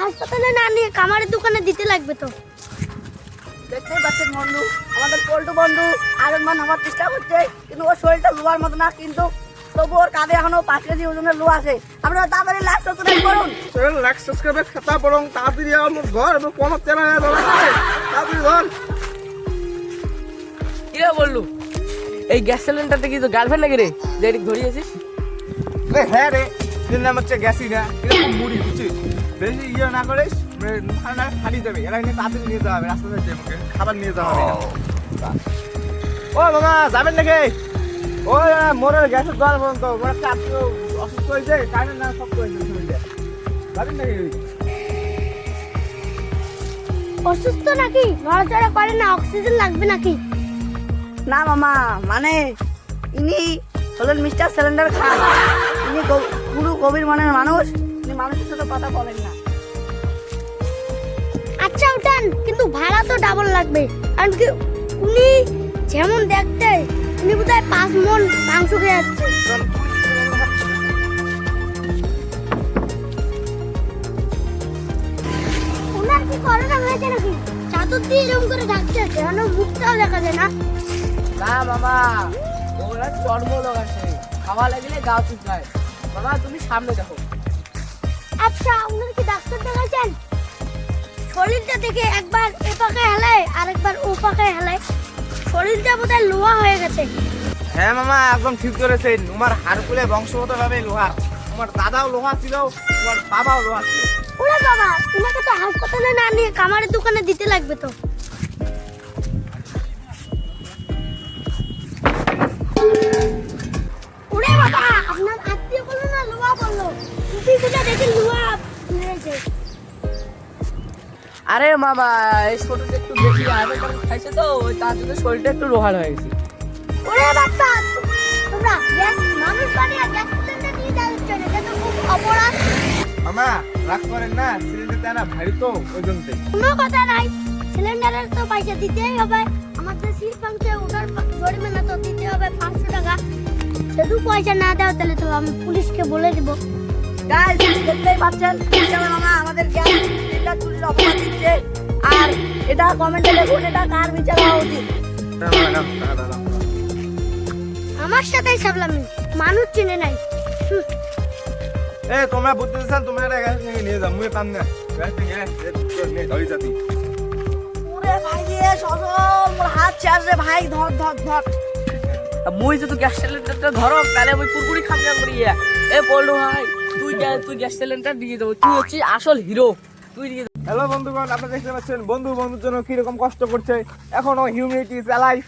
হাসপাতালে না নিয়ে কামারের দোকানে দিতে লাগবে তো। দেখতেই পাচ্ছেন বন্ধু, আমাদের পল্টু বন্ধু আয়রন হওয়ার চেষ্টা করছে, কিন্তু ওর শরীরটা লোহার মতো না, কিন্তু তবু ওর কাঁধে এখনো 5 কেজি ওজনের লো আছে। আপনারা তাড়াতাড়ি লাইক সাবস্ক্রাইব করুন। লাইক সাবস্ক্রাইবের খাতা বরং তাড়াতাড়ি আমার ঘর এবং কোন চ্যানেলে তাড়াতাড়ি ঘর। কি রে বললু, এই গ্যাস সিলিন্ডারটা কি তো গার্লফ্রেন্ড নাকি রে, যে ধরিয়েছিস? হ্যাঁ রে, এর নাম হচ্ছে গ্যাসি না, এরকম মুড়ি বুঝছিস? বেশি ইয়ে না করিস, খালি যাবে, এরা এনে তাড়াতাড়ি নিয়ে যাওয়া হবে, রাস্তা থেকে মুখে খাবার নিয়ে যাওয়া হবে। ও বাবা যাবেন নাকি? ওই মোরের গ্যাসের জল পর্যন্ত মোর একটা আত্মীয় অসুস্থ হয়েছে, কারেন্ট না সব করেছে শরীরে। যাবেন নাকি? অসুস্থ নাকি? নড়াচড়া করে না, অক্সিজেন লাগবে নাকি? না মামা, মানে ইনি হলেন মিস্টার সিলিন্ডার খান। ইনি পুরো গভীর মনের মানুষ, ইনি মানুষের সাথে কথা বলেন না। আচ্ছা উঠান, কিন্তু ভাড়া তো ডাবল লাগবে। কারণ কি উনি যেমন দেখতে, উনি বোধহয় 5 মণ মাংস খেয়ে যাচ্ছে। ওনার কি করোনা হয়েছে নাকি? চাদর দিয়ে এরকম করে ঢাকছে, যেন মুখটাও দেখা যায় না। না মামা, ওরা চর্ম লোক আছে, খাওয়া লাগলে গা চুলকায়। মামা তুমি সামনে দেখো। আচ্ছা উনার কি ডাক্তার দেখাচ্ছেন? শরীরটা দেখে একবার এ পাকে হেলায় আর একবার ও পাকে হেলায়, শরীরটা বোধহয় লোহা হয়ে গেছে। হ্যাঁ মামা একদম ঠিক করেছেন, তোমার হাড়কুলে বংশগত ভাবে লোহা, তোমার দাদাও লোহা ছিল, তোমার বাবাও লোহা ছিল। ওরে বাবা, তোমাকে তো হাসপাতালে না নিয়ে কামারের দোকানে দিতে লাগবে তো। ওরে বাবা, আপনার আত্মীয় বললো না লোহা বললো, টুপি খুলে দেখি লোহা রয়েছে। আরে মামা, এই ছোটটা একটু বেশি আয়রন খাইছে তো, ওই তার জন্য শরীরটা একটু লোহার হয়ে গেছে। ওরে বাচ্চা, তোমরা গ্যাস মানুষ বানিয়ে গ্যাস সিলিন্ডার নিয়ে যাচ্ছ, এটা তো খুব অপরাধ। মামা রাগ করেন না, সিলিন্ডারটা না ভারী তো ওই জন্যই। কোনো কথা নাই, সিলিন্ডারের তো পয়সা দিতেই হবে। আমাদের সিট পাম্পে ওটার জরিমানা তো দিতে হবে 500 টাকা। শুধু পয়সা না দাও তাহলে তো আমি পুলিশকে বলে দেবো। গাইস দেখতেই পাচ্ছেন কিভাবে মামা আমাদের গ্যাস সিলিন্ডার চুরির অপবাদ দিচ্ছে। আর এটা কমেন্টে লিখুন, এটা কার বিচার হওয়া উচিত। আমার সাথেই সাবলামি, মানুষ চিনে নাই। এ তোমরা বুঝতে চান, তোমরা একটা গ্যাস নিয়ে যাও, মুই পান না গ্যাস নিয়ে ধরি যাতি। ওরে ভাই রে সজল, মোর হাত ছেড়ে রে ভাই, ধর ধর ধর। মুই যদি গ্যাস সিলিন্ডারটা ধরো তাহলে আমি কুরকুরি খামকা করিয়া। এ বললো ভাই, তুই গ্যাস সিলিন্ডার দিয়ে দেবো, তুই হচ্ছিস আসল হিরো, তুই দিয়ে দেবো। হ্যালো বন্ধুগণ, আপনারা দেখতে পাচ্ছেন বন্ধু বন্ধুর জন্য কিরকম কষ্ট করছে, এখনো হিউম্যানিটি ইজ অ্যালাইভ।